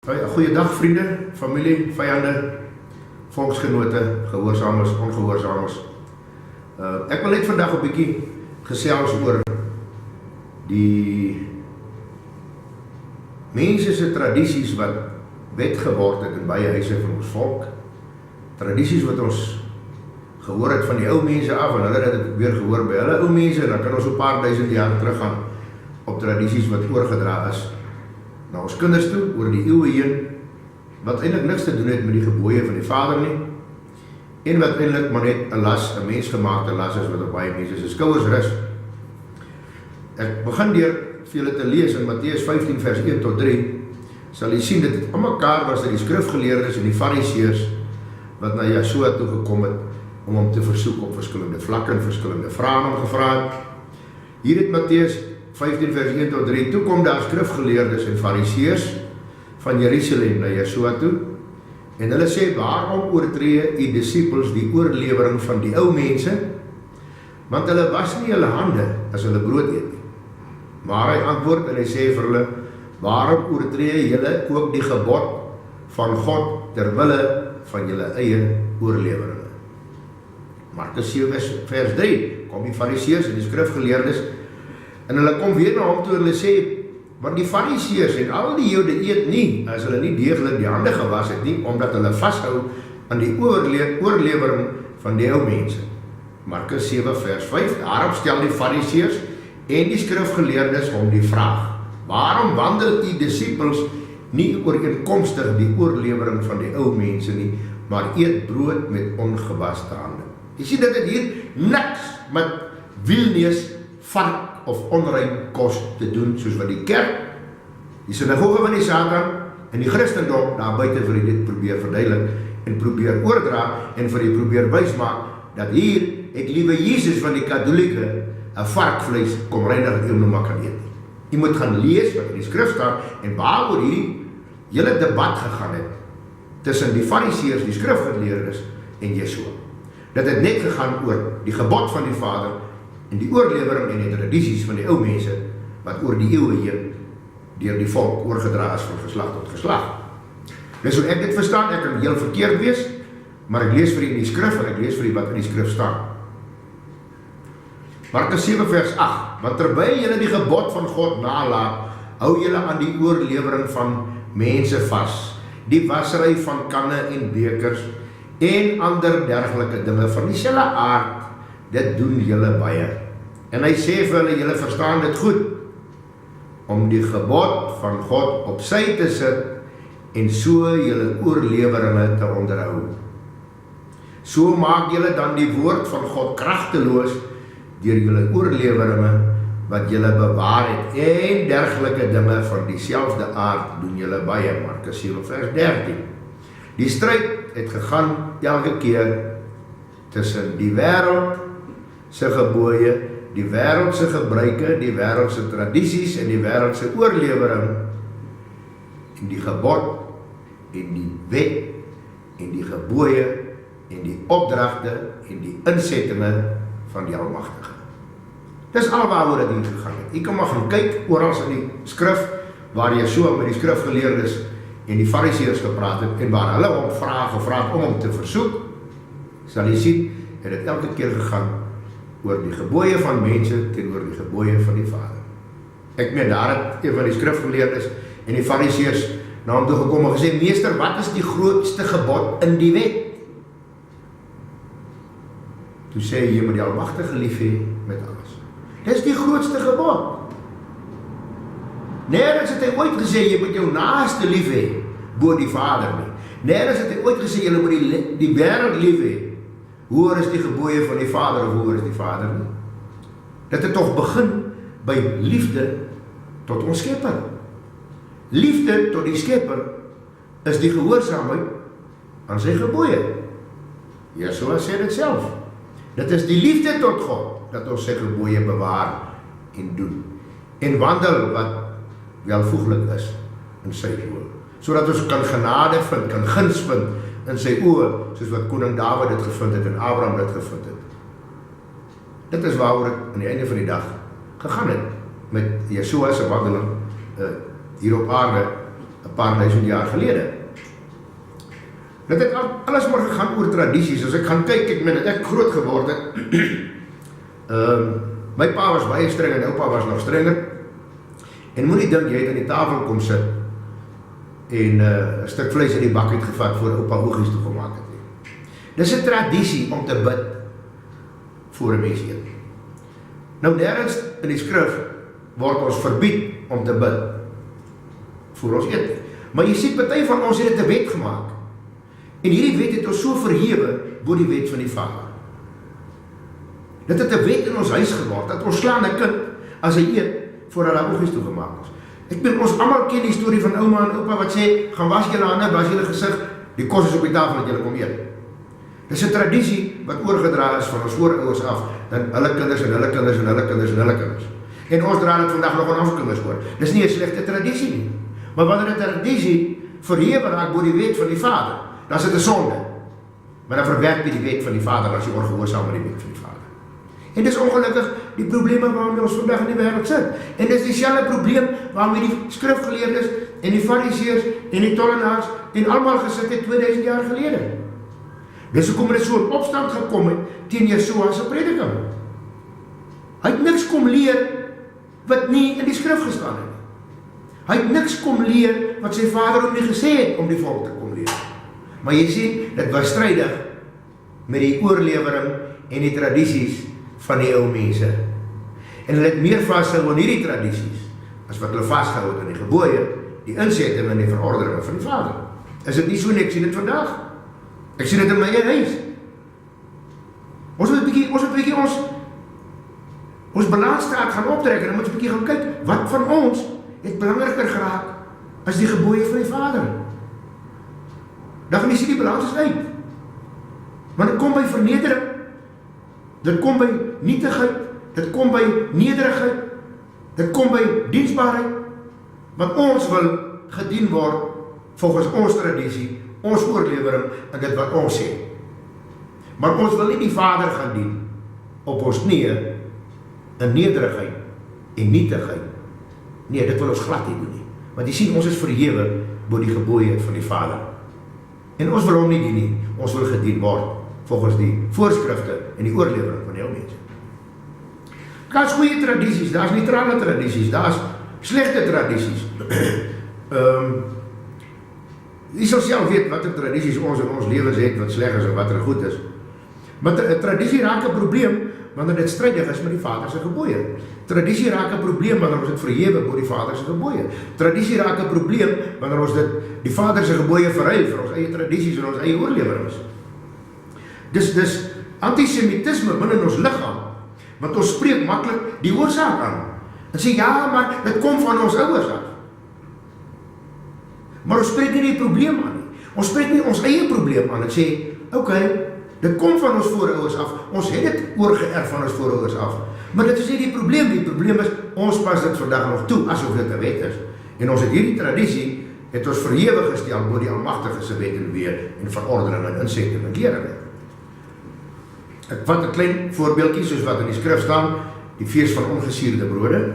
Goeiedag vriende, familie, vijande, volksgenote, gehoorzamers, ongehoorzamers. Ek wil net vandag 'n bietjie gesels oor die mense se tradisies wat wet geword het in baie huise van ons volk. Tradisies wat ons gehoor het van die ou mense af en hulle het dit weer gehoor by hulle ou mense en dan kan ons 'n paar duisend jaar teruggaan op tradisies wat oorgedra is na ons kinders toe oor die eeue heen, wat eintlik niks te doen het met die gebooie van die Vader nie, en wat eintlik maar net 'n las, 'n mensgemaakte las is wat op baie mense se skouers rus. Ek begin deur vir julle te lees in Matteus 15 vers 1 tot 3, sal jy sien dat dit aan mekaar was dat die skrifgeleerdes en die fariseërs wat na Yeshua toe gekom het om hom te versoek op verskillende vlakke en verskillende vrae hom gevra het. Hier het Matteus 15 vers 1 tot 3, toe kom daar skrifgeleerdes en fariseërs van Jerusalem na Yeshua toe, en hulle sê, waarom oortree die disippels die oorlewering van die ou mense, want hulle was nie hulle hande as hulle brood eet nie. Maar hy antwoord en hy sê vir hulle, waarom oortree julle ook die gebod van God terwille van julle eie oorleweringe? Markus 7 vers 3, kom die fariseërs en die skrifgeleerdes, en hulle kom weer na hom toe en hulle sê, want die fariseërs en al die Jode eet nie, as hulle nie deeglik die hande gewas het nie, omdat hulle vashou aan die oorlewering van die ou mense. Markus 7 vers 5, daarop stel die fariseërs en die skrifgeleerdes hom die vraag, waarom wandel die disippels nie ooreenkomstig die oorlewering van die ou mense nie, maar eet brood met ongewaste hande? Jy sien dat dit hier niks met wielneus, vark of onrein kos te doen, soos wat die kerk, die sinagoge van die Satan en die Christendom daar buite vir dit probeer verduidelik en probeer oordra en vir die probeer wys maak, dat hier ek liewe Jesus van die katholieke 'n varkvleis kom reinig dat nou maar kan eet. Jy moet gaan lees wat in die skrif staan en waaroor hierdie hele debat gegaan het tussen die fariseërs, die skrifgeleerdes en Yeshua. Dat het net gegaan oor die gebod van die Vader en die oorlewering en die tradisies van die ou mense wat oor die eeue heen deur die volk oorgedra is van geslag tot geslag. Dus hoe ek dit verstaan, ek kan heel verkeerd wees, maar ek lees vir u in die skrif en ek lees vir u wat in die skrif staan. Markus 7 vers 8, want terwyl julle die gebod van God nalaat, hou julle aan die oorlewering van mense vas, die wassery van kanne en bekers en ander dergelike dinge van dieselfde aard, dit doen julle baie. En hy sê vir hulle, julle verstaan dit goed, om die gebod van God op sy te sit, en so julle oorleweringe te onderhou. So maak julle dan die woord van God kragteloos, deur julle oorleweringe, wat julle bewaar het, en dergelike dinge van dieselfde aard, doen julle baie. Markus 7 vers 13. Die stryd het gegaan elke keer tussen die wêreld se gebooie, die wêreldse gebruike, die wêreldse tradisies en die wêreldse oorlewering, en die gebod, en die wet, en die gebooie, en die opdragte, en die insettinge van die Almagtige. Dis alwaaroor dit hier gegaan het. Jy kan maar gaan kyk oral in die skrif, waar Yeshua met die skrifgeleerdes en die fariseërs gepraat het, en waar hulle hom gevra het om hom te versoek, sal jy sien, het dit elke keer gegaan oor die gebooie van mense teenoor die gebooie van die Vader. Ek meen, daar het een van die skrifgeleerdes en die fariseërs na hom toe gekom en gesê, meester, wat is die grootste gebod in die wet? Toe sê hy, jy moet die Almagtige lief hê met alles. Dis die grootste gebod. Nergens het hy ooit gesê, jy moet jou naaste lief hê, bo die Vader nie. Nergens het hy ooit gesê, jy moet die wêreld lief hê. Hoor is die gebooie van die Vader, of hoor is die Vader nie? Dit het toch begin by liefde tot ons Skepper. Liefde tot die Skepper is die gehoorsaamheid aan sy gebooie. Yeshua sê dit self. Dit is die liefde tot God, dat ons sy gebooie bewaar en doen. En wandel wat welvoeglik is in sy oë. Sodat ons kan genade vind, kan guns vind in sy oë, soos wat koning Dawid dit gevind het en Abraham dit gevind het. Dit is waaroor het aan die einde van die dag gegaan het, met Yeshua se wandeling hier op aarde, 'n paar duisend jaar gelede. Dit het alles maar gegaan oor tradisies. As ek gaan kyk, ek groot geword het, my pa was baie streng en oupa was nog strenger. En moenie dink, jy het aan die tafel kom sit en 'n stuk vleis in die bak het gevat voor oupa oogies toegemaak het. Dis 'n tradisie om te bid voor 'n mens eet. Nou nergens in die skrif word ons verbied om te bid voor ons eet. Maar jy sien, party van ons het dit 'n wet gemaak. En hierdie wet het ons so verhewe bo die wet van die Vader. Dit het 'n wet in ons huis geword, dat ons slaan 'n kind as hy eet, voordat hy oogies toegemaak is. Ek bedoel, ons almal ken die storie van ouma en oupa wat sê, gaan was julle hande, was julle gesig, die kos is op die tafel dat julle kom eet. Dis 'n tradisie wat oorgedra is van ons voorouers af, dan hulle kinders en hulle kinders en hulle kinders en hulle kinders. En ons dra dit vandag nog aan ons kinders oor. Dis nie 'n slegte tradisie nie. Maar wanneer 'n tradisie verhewe raak bo die wet van die Vader, dan is dit 'n sonde. Maar dan verwerp jy die wet van die Vader as jy ongehoorsaam met die wet van die Vader. En dis ongelukkig die probleme waarmee ons vandag in die wêreld sit. En dis dieselfde probleem waarmee die skrifgeleerdes en die fariseërs en die tollenaars en almal gesit het 2000 jaar gelede. Dis hoekom dit so 'n opstand gekom het teen Yeshua se prediking. Hy het niks kom leer wat nie in die skrif gestaan het. Hy het niks kom leer wat sy Vader hom nie gesê het om die volk te kom leer. Maar jy sien, dit was strydig met die oorlewering en die tradisies van die ou mense. En hulle het meer vasgehou aan hierdie tradisies as wat hulle vasgehou het aan die gebooie, die insetting en die verordeninge van die Vader. Is dit nie so nie? Ek sien dit vandag. Ek sien dit in my eie huis. Ons moet 'n bietjie ons balansstaat gaan optrek en dan moet ons 'n bietjie gaan kyk, wat van ons het belangriker geraak as die gebooie van die Vader. Dan gaan jy sien die balans is uit. Want dit kom by vernedering, dit kom by nietigheid, dit kom by nederigheid, dit kom by diensbaarheid, want ons wil gedien word volgens ons tradisie, ons oorlewering en dit wat ons sê. Maar ons wil nie die Vader gaan dien op ons knieë in nederigheid en nietigheid. Nee, dit wil ons glad nie doen nie. Want jy sien, ons is verhewe bo die gebooie van die Vader. En ons wil hom nie dien nie, ons wil gedien word volgens die voorskrifte en die oorlewering van die ou mense. Daar's goeie tradisies, daar's neutrale tradisies, daar's slegte tradisies. Jy sal self weet watter tradisies ons in ons lewens het, wat sleg is en wat goed is. Maar tradisie raak 'n probleem wanneer dit strydig is met die Vader se gebooie. Tradisie raak 'n probleem wanneer ons dit verhewe bo die Vader se gebooie. Tradisie raak 'n probleem wanneer ons die Vader se gebooie verruil vir ons eie tradisies en ons eie oorlewings. Dis antisemitisme binne in ons liggaam, want ons spreek maklik die oorsaak aan. En sê ja, maar dit kom van ons ouers af. Maar ons spreek nie die probleem aan nie. Ons spreek nie ons eie probleem aan en sê, okay, dit kom van ons voorouers af, ons het dit oorgeërf van ons voorouers af. Maar dit is nie die probleem is, ons pas dit vandag nog toe, asof dit 'n wet is. En ons het hierdie tradisie, het ons verhewe gestel bo die Almagtige se wet en weer, en verordening en insetting en leringe. Ek vat 'n klein voorbeeldjie, soos wat in die skrif staan, die fees van ongesuurde brode,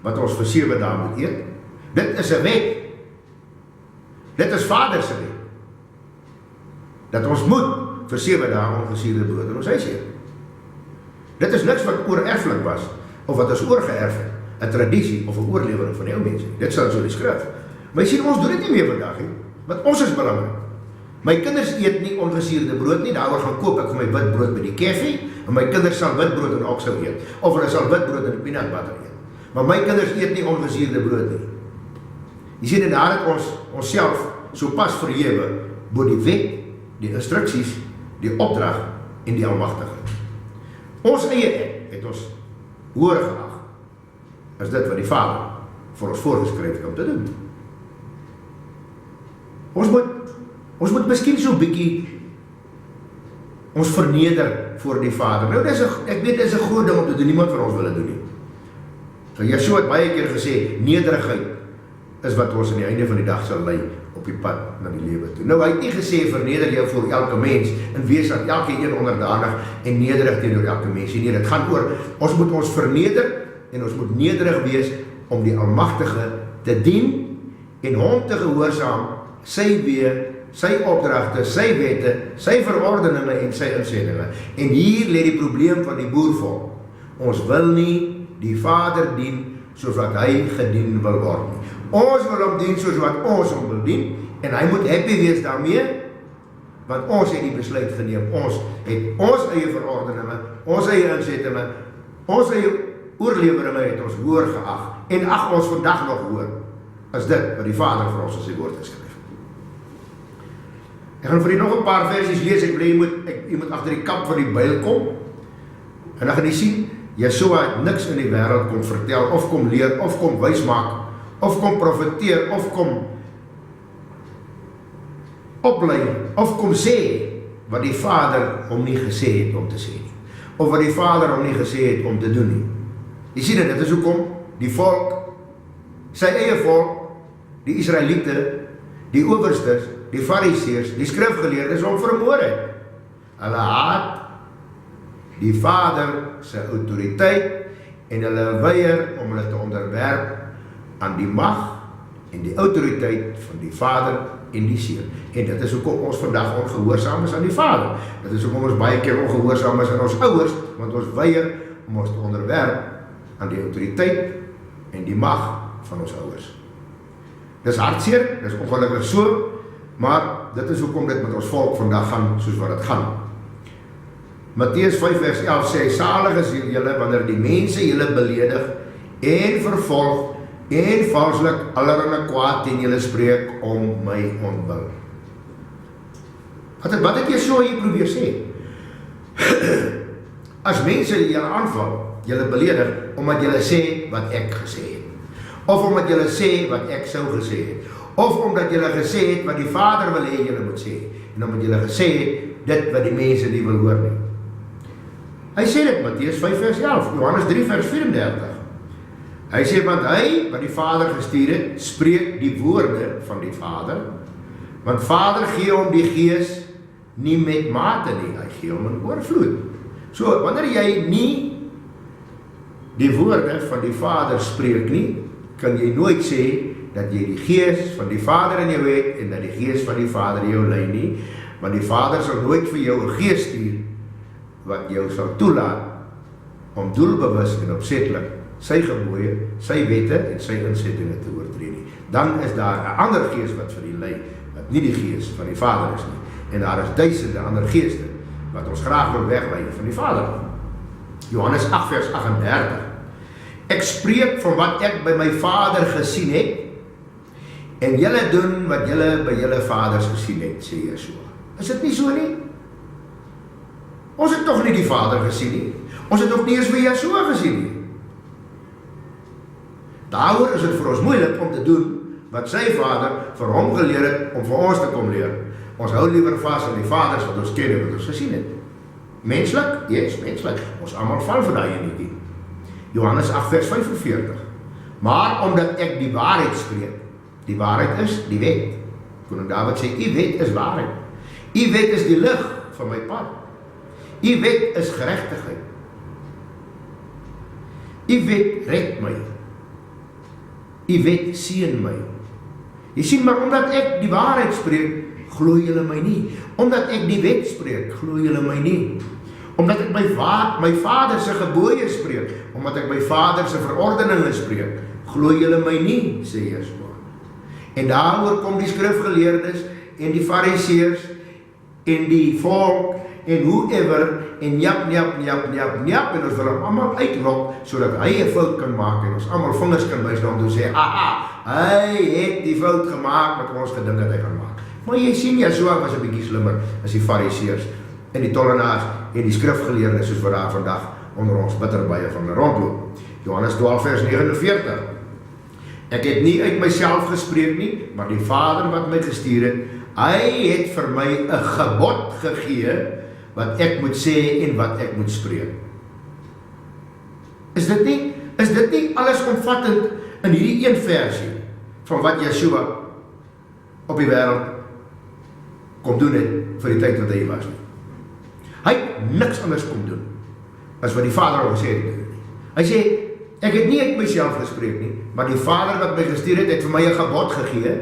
wat ons vir 7 dae moet eet. Dit is 'n wet. Dit is Vader se wet. Dat ons moet vir 7 dae ongesuurde brood in ons huis eet. Dit is niks wat oorerflik was, of wat ons oorgeërf het, 'n tradisie of 'n oorlewering van die ou mense. Dit staan so in die skrif. Maar jy sien, ons doen dit nie meer vandag nie, want ons is belangrik. My kinders eet nie ongesuurde brood nie, daaroor gaan koop ek vir my wit brood met die koffie, en my kinders sal wit brood en oksou eet, of hulle sal wit brood en peanut butter eet. Maar my kinders eet nie ongesuurde brood nie. Jy sien, en daar het ons onsself so pas verhewe bo die wet, die instruksies, die opdrag en die Almagtige. Ons eie het ons hoër geag as dit wat die Vader vir ons voorgeskryf het om te doen. Ons moet miskien so 'n bietjie ons verneder voor die Vader. Nou, ek weet dis 'n groot ding om te doen, niemand van ons wil dit doen nie. So Yeshua het baie keer gesê, nederigheid is wat ons aan die einde van die dag sal lei op die pad na die lewe toe. Nou, hy het nie gesê, verneder jou voor elke mens, en wees aan elke een onderdanig en nederig teenoor elke mens. Nee, dit gaan oor, ons moet ons verneder, en ons moet nederig wees om die Almagtige te dien en hom te gehoorsaam, sy weë, sy opdragte, sy wette, sy verordeninge en sy insettinge. En hier lê die probleem van die boervolk. Ons wil nie die Vader dien soos wat hy gedien wil word nie. Ons wil hom dien soos wat ons hom wil dien, en hy moet happy wees daarmee, want ons het die besluit geneem. Ons het ons eie verordeninge, ons eie insettinge, ons eie oorleweringe het ons hoër geag, en ag ons vandag nog hoor, as dit wat die Vader vir ons in sy woord geskryf. Ek gaan vir u nog 'n paar versies lees. Ek wil jy moet agter die kap van die Bybel kom, en dan gaan jy sien, Yeshua het niks in die wêreld kom vertel, of kom leer, of kom wys maak, of kom profeteer, of kom oplei, of kom sê, wat die Vader hom nie gesê het om te sê nie, of wat die Vader hom nie gesê het om te doen nie. Jy sien dit is hoekom die volk, sy eie volk, die Israeliete, die owerstes, die Fariseërs, die skrifgeleerdes hom vermoor het. Hulle haat die Vader sy autoriteit en hulle weier om hulle te onderwerp aan die mag en die autoriteit van die Vader en die Seun. En dit is hoekom ons vandag ongehoorsaam is aan die Vader. Dit is hoekom ons baie keer ongehoorsaam is aan ons ouers, want ons weier om ons te onderwerp aan die autoriteit en die mag van ons ouers. Dis hartseer, dis ongelukkig so, maar dit is hoekom dit met ons volk vandag gaan soos wat dit gaan. Matteus 5 vers 11 sê, salig is julle wanneer die mense julle beledig en vervolg en valslik allerlei kwaad teen julle spreek om my ontwil. Wat het jy so hier probeer sê? As mense julle aanval, julle beledig, omdat julle sê wat ek gesê het, of omdat julle sê wat ek sou gesê het, of omdat julle gesê het wat die Vader wil hê julle moet sê, en omdat julle gesê het dit wat die mense nie wil hoor nie. Hy sê dit, Matteus 5 vers 11, Johannes 3 vers 34. Hy sê, want hy, wat die Vader gestuur het, spreek die woorde van die Vader, want Vader gee hom die Gees nie met mate nie, hy gee hom in oorvloed. So, wanneer jy nie die woorde van die Vader spreek nie, kan jy nooit sê dat jy die Gees van die Vader in jou het, en dat die Gees van die Vader jou lei nie, want die Vader sal nooit vir jou 'n Gees stuur, wat jou sal toelaat, om doelbewus en opsetlik sy gebooie, sy wette en sy insettinge te oortree nie. Dan is daar 'n ander gees wat vir die lei, wat nie die gees van die Vader is nie. En daar is duisende ander geeste, wat ons graag wil weglei van die Vader. Johannes 8 vers 38. Ek spreek van wat ek by my Vader gesien het, en julle doen wat julle by julle vaders gesien het, sê Yeshua. Is dit nie so nie? Ons het toch nie die Vader gesien nie. Ons het ook nie eens vir Yeshua gesien nie. Daaroor is dit vir ons moeilik om te doen wat sy Vader vir hom geleer het om vir ons te kom leer. Ons hou liewer vas aan die vaders wat ons ken en wat ons gesien het. Menslik? Yes, menslik. Ons almal val vir daai enetjie. Johannes 8 vers 45. Maar omdat ek die waarheid spreek, die waarheid is die wet. Koning Dawid sê, u wet is waarheid. U wet is die lig van my pad. U wet is geregtigheid. U wet red my. U wet seën my. Jy sien, maar omdat ek die waarheid spreek, glo julle my nie. Omdat ek die wet spreek, glo julle my nie. Omdat ek my Vader se gebooie spreek, omdat ek my Vader se verordeninge spreek, glo julle my nie, sê Yeshua. En daaroor kom die skrifgeleerdes en die Fariseërs en die volk en whoever en njap, en ons wil hom allemaal uitlok, sodat hy 'n fout kan maak, en ons allemaal vingers kan wys na hom toe sê, hy het die fout gemaak wat ons gedink het hy gaan maak. Maar jy sien, Yeshua was 'n bietjie slimmer as die Fariseërs en die tollenaars en die skrifgeleerdes, soos wat daar vandag onder ons bitterbuie van rondloop. Johannes 12 vers 49. Ek het nie uit myself gespreek nie, maar die Vader wat my gestuur het, hy het vir my 'n gebod gegee, wat ek moet sê en wat ek moet spreek. Is dit nie alles omvattend in hierdie een versie van wat Yeshua op die wêreld kom doen het vir die tyd wat hy was nie? Hy het niks anders kom doen as wat die Vader al gesê het. Hy sê, Ek het nie uit myself gespreek nie, maar die Vader wat my gestuur het vir my 'n gebod gegee,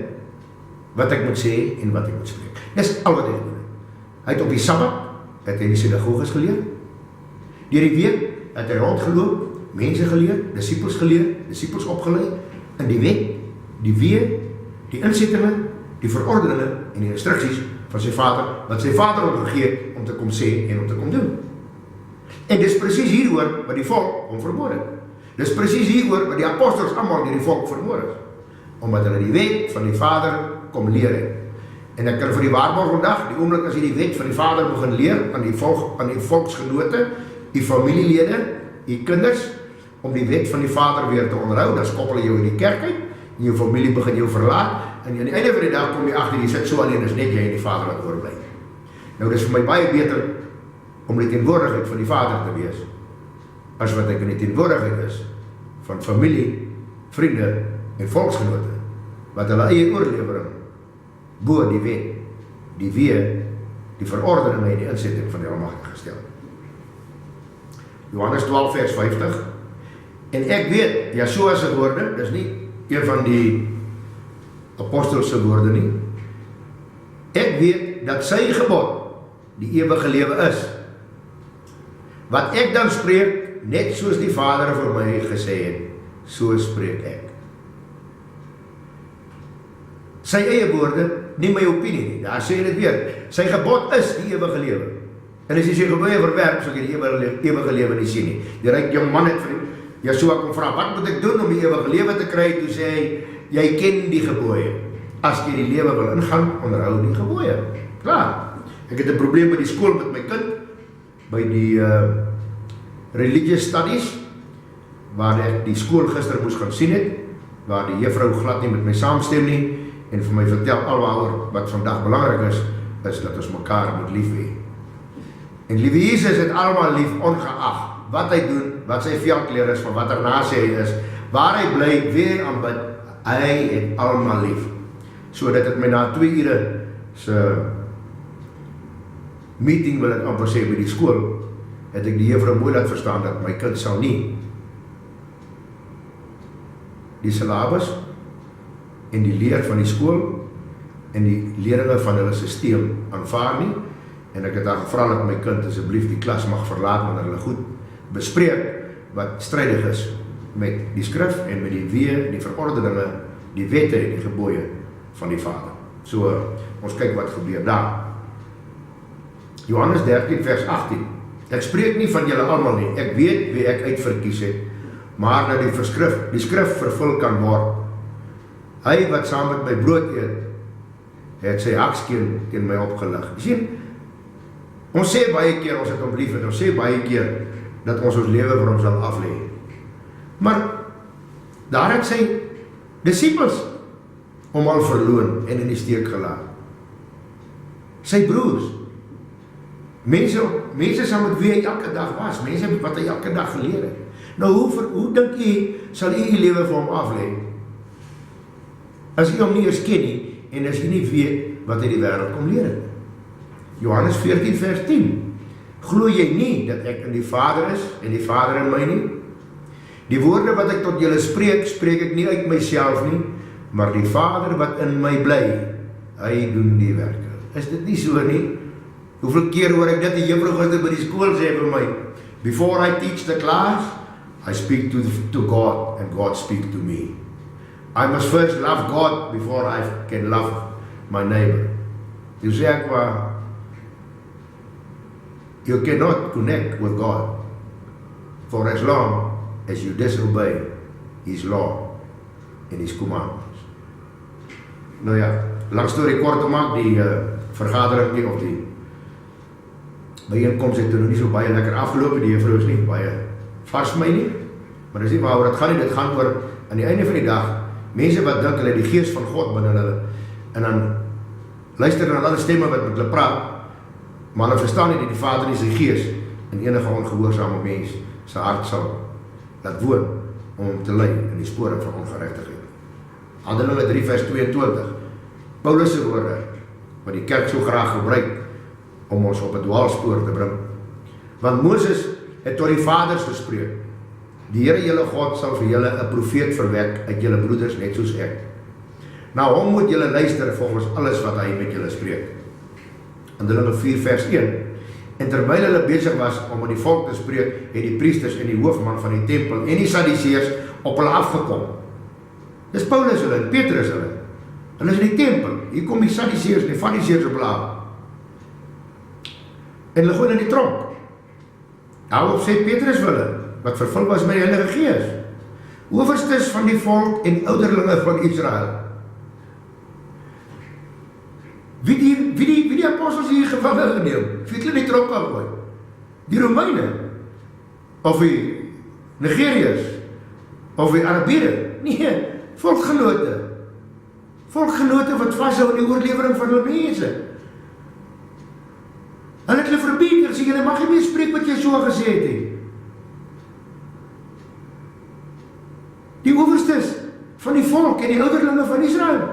wat ek moet sê en wat ek moet spreek. Dis al wat hy doen. Hy het op die Sabbat, het hy die sinagoges geleer. Deur die week het hy rondgeloop, mense geleer, disippels opgelei, in die wet, die weë, die insettinge, die verordeninge en die instruksies van sy Vader, wat sy Vader hom gegee het om te kom sê en om te kom doen. En dis presies hieroor wat die volk hom vermoor het. Dis presies hieroor wat die apostels almal deur die volk vermoor is. Omdat hulle die wet van die Vader kom leer het. En ek kan vir die waarborg vandag, die oomblik as jy die wet van die Vader begin leer aan die volksgenote, die familielede, die kinders, om die wet van die Vader weer te onderhou, dan skoppel jy jou in die kerk uit, en jou familie begin jou verlaat, en aan die einde van die dag kom jy agter, jy sit so alleen, is net jy en die Vader wat oorbly. Nou, dis vir my baie beter om die teenwoordigheid van die Vader te wees, as wat ek in die teenwoordigheid is van familie, vriende en volksgenote, wat hulle eie oorlewering bo die wet, die weë, die verordeninge en die insetting van die Almagtige gestel. Johannes 12 vers 50. En ek weet, Yeshua se woorde, dis nie een van die apostels se woorde nie. Ek weet dat sy gebod die ewige lewe is. Wat ek dan spreek, net soos die Vader vir my gesê het, so spreek ek. Sy eie woorde, nie my opinie nie, daar sê hy dit weer, sy gebod is die ewige lewe. En as jy sy gebooie verwerp, so jy die ewige lewe nie sien nie. Die ryk jong man het vir Yeshua kom vra, wat moet ek doen om die ewige lewe te kry? Toe sê hy, jy ken die gebooie. As jy die lewe wil ingaan, onderhou die gebooie. Klaar. Ek het 'n probleem by die skool met my kind, by die religious studies, waar ek die skool gister moes gaan sien het, waar die juffrou glad nie met my saamstem nie, en vir my vertel alwaaroor wat vandag belangrik is dat ons mekaar moet lief hê. En liewe Jesus het almal lief, ongeag wat hy doen, wat sy veldkleur is, van wat er nasie hy is, waar hy bly, wie hy aanbid, hy het almal lief. So dat het my na 2 ure se meeting, wil ek amper sê, by die skool, het ek die juffrou mooi laat verstaan, dat my kind sal nie die syllabus en die leer van die skool en die leringe van hulle sisteem aanvaar nie, en ek het daar gevra dat my kind asseblief die klas mag verlaat, wanneer hulle goed bespreek wat strydig is met die skrif en met die weë, die verordeninge, die wette en die gebooie van die Vader. So, ons kyk wat gebeur daar. Johannes 13 vers 18. Ek spreek nie van julle almal nie, ek weet wie ek uitverkies het, maar dat die skrif vervul kan word. Hy wat saam met my brood eet, het sy hakskeen teen my opgelig. Jy sien, ons sê baie keer, ons het hom lief, en ons sê baie keer, dat ons lewe vir hom sal aflê. Maar, daar het sy disippels hom al verloon en in die steek gelaat. Sy broers, mense saam met wie hy elke dag was, mense wat hy elke dag geleer het. Nou, hoe dink jy, sal jy die lewe vir hom aflê? As jy hom nie eens ken nie, en as jy nie weet wat hy die wêreld kom leer het. Johannes 14 vers 10. Glo jy nie dat ek in die Vader is, en die Vader in my nie? Die woorde wat ek tot julle spreek, spreek ek nie uit myself nie, maar die Vader wat in my bly, hy doen die werke. Is dit nie so nie? Hoeveel keer hoor ek dit, die juffrou gister by die skool sê vir my, before I teach the class, I speak to God, and God speak to me. I must first love God before I can love my neighbor. Toe sê ek maar, you cannot connect with God for as long as you disobey His law and His commandments. Nou ja, lang storie kort te maak, die vergadering nie, of die bijeenkomst het toen nie so baie lekker afgelopen, die juffrou is nie baie vast my nie, maar dis nie waaroor het gaan nie, dit gaan oor, aan die einde van die dag, mense wat dink hulle die gees van God binne hulle, en dan luister na alle stemme wat met hulle praat, maar hulle verstaan nie dat die Vader nie sy gees in enige ongehoorsame mens sy hart sal laat woon om hom te lei in die spore van ongeregtigheid. Handelinge 3 vers 22. Paulus se woorde wat die kerk so graag gebruik om ons op 'n dwaalspoor te bring. Want Moses het tot die vaders gespreek. Die Here julle God sal vir julle 'n profeet verwek uit julle broeders net soos ek. Na hom moet julle luister volgens alles wat hy met julle spreek. Handelinge 4 vers 1. En terwyl hulle besig was om met die volk te spreek, het die priesters en die hoofman van die tempel en die Sadduseërs op hulle afgekom. Dis Paulus hulle en Petrus hulle. Hulle is in die tempel. Hier kom die Sadduseërs en die Fariseërs op hulle af. En hulle gooi in die tronk. Daarop sê Petrus vir hulle, wat vervul was met die Heilige Gees: Owerstes van die volk en ouderlinge van Israel. Wie die apostels hier gevange geneem? Wie het hulle die tronk afgooi? Die Romeine? Of die Nigeriërs? Of die Arabiere? Nee, volkgenote. Volkgenote wat vashou in die oorlewering van hulle mense. Hulle het hulle verbied, sê julle mag nie meer spreek wat jy so gesê het nie. Die owerstes van die volk en die ouderlinge van Israel.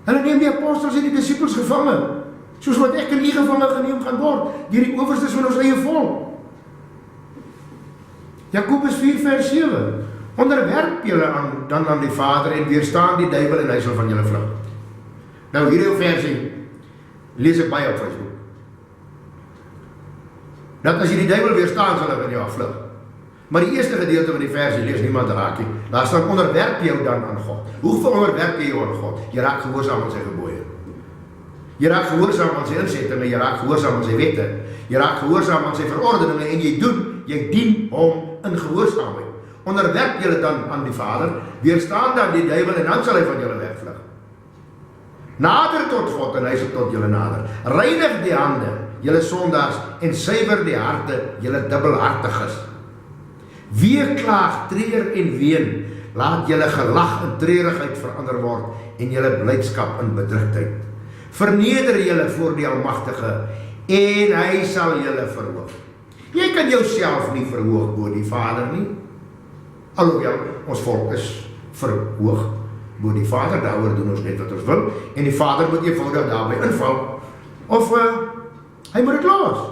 Hulle neem die apostels en die disippels gevange, soos wat ek en u gevange geneem gaan word, deur die owerstes van ons eie volk. Jakobus 4 vers 7. Onderwerp julle dan aan die Vader en weerstaan die duiwel en hy sal van julle vlug. Nou hierdie versie lees ek baie op Facebook. Dat as jy die duiwel weerstaan, sal hy van jou afvlug. Maar die eerste gedeelte van die versie lees niemand raak nie. Daar staan onderwerp jou dan aan God. Hoe onderwerp jy jou aan God? Jy raak gehoorsaam aan sy gebooie. Jy raak gehoorsaam aan sy insettinge, jy raak gehoorsaam aan sy wette. Jy raak gehoorsaam aan sy verordeninge en jy dien hom in gehoorsaamheid. Onderwerp julle dan aan die Vader, weerstaan dan die duiwel en dan sal hy van julle wegvlug. Nader tot God en hy sal tot julle nader. Reinig die hande, julle sondaars, en suiwer die harte, julle dubbelhartiges. Wie klaag, treur en ween, laat julle gelag in treurigheid verander word en julle blydskap in bedrukking. Verneder julle voor die Almagtige en hy sal julle verhoog. Jy kan jouself nie verhoog bo die Vader nie. Alhoewel, ons volk is verhoog bo die Vader, daaroor doen ons net wat ons wil, en die Vader moet eenvoudig daarby inval, of hy moet dit los.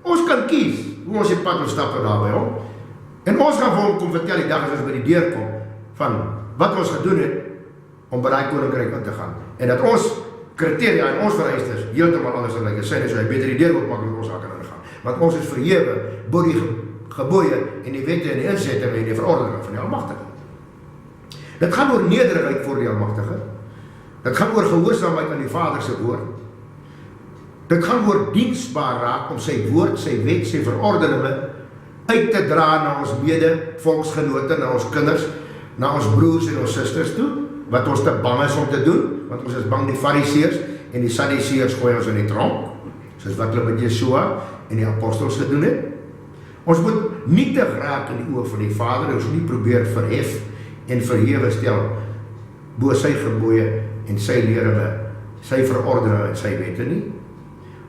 Ons kan kies hoe ons die pad wil stap daarby om. En ons gaan vir hom kom vertel die dag as ons by die deur kom, van wat ons gedoen het, om by die koninkryk in te gaan. En dat ons kriteria en ons vereistes heeltemal anders dan like sy, so hy beter die deur moet maak met ons kan ingaan. Want ons is verhewe bo die gebooie en die wette en die insettinge en die verordeninge van die Almagtige. Dit gaan oor nederigheid voor die Almagtige. Dit gaan oor gehoorsaamheid aan die Vader se woord. Dit gaan oor diensbaar raak om sy woord, sy wet, sy verordeninge uit te dra na ons mede volksgenote, na ons kinders, na ons broers en ons susters toe, wat ons te bang is om te doen, want ons is bang die Fariseërs en die Sadduseërs gooi ons in die tronk, soos wat hulle met Yeshua en die apostels gedoen het. Ons moet nietig raak in die oë van die Vader, ons moet nie probeer verhef en verhewe stel bo sy gebooie en sy leringe, sy verordeninge en sy wette nie.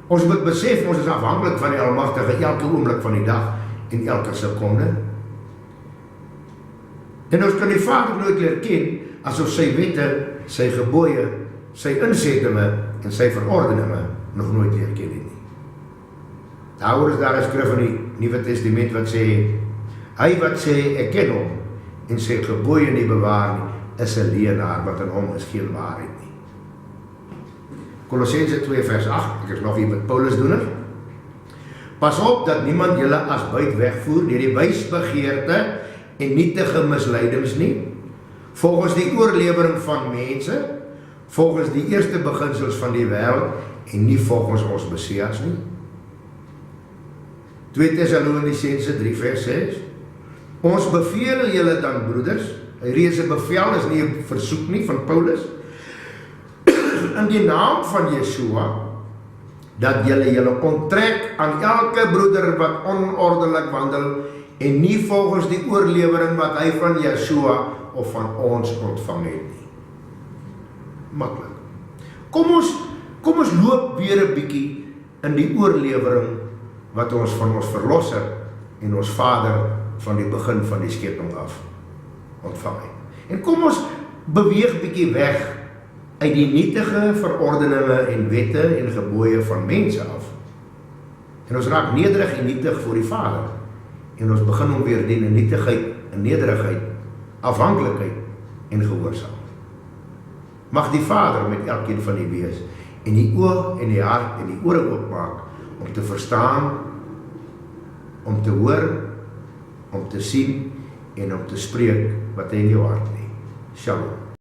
Ons moet besef, ons is afhanklik van die Almagtige elke oomblik van die dag en elke sekonde. En ons kan die Vader nooit leer ken as ons sy wette, sy gebooie, sy insettinge en sy verordeninge nog nooit leer ken het nie. Daaroor is daar 'n skrif in die Nuwe Testament wat sê, hy wat sê ek ken hom en sy gebooie nie bewaar nie, is 'n leienaar, want in hom is geen waarheid nie. Kolossense 2 vers 8, ek is nog hier met Paulus doen. Pas op dat niemand julle as buit wegvoer deur die wysbegeerte en nietige misleidings nie, volgens die oorlewering van mense, volgens die eerste beginsels van die wêreld en nie volgens ons Messias nie. 2 Tessalonisense 3 vers 6. Ons beveel julle dan broeders, reeds 'n bevel is nie 'n versoek nie van Paulus, in die naam van Yeshua, dat julle onttrek aan elke broeder wat onordelijk wandel en nie volgens die oorlewering wat hy van Yeshua of van ons ontvang het nie. Maklik. Kom ons loop weer 'n bietjie in die oorlewering wat ons van ons Verlosser en ons Vader van die begin van die skepping af ontvang het. En kom ons beweeg bietjie weg uit die nietige verordeninge en wette en gebooie van mense af. En ons raak nederig en nietig voor die Vader. en ons begin hom weer dien in nietigheid, in nederigheid, afhanklikheid en gehoorsaam. Mag die Vader met elkeen van u wees en die oog en die hart en die ore oopmaak om te verstaan, om te hoor, om te sien en om te spreek wat hy in jou hart lê. Shalom.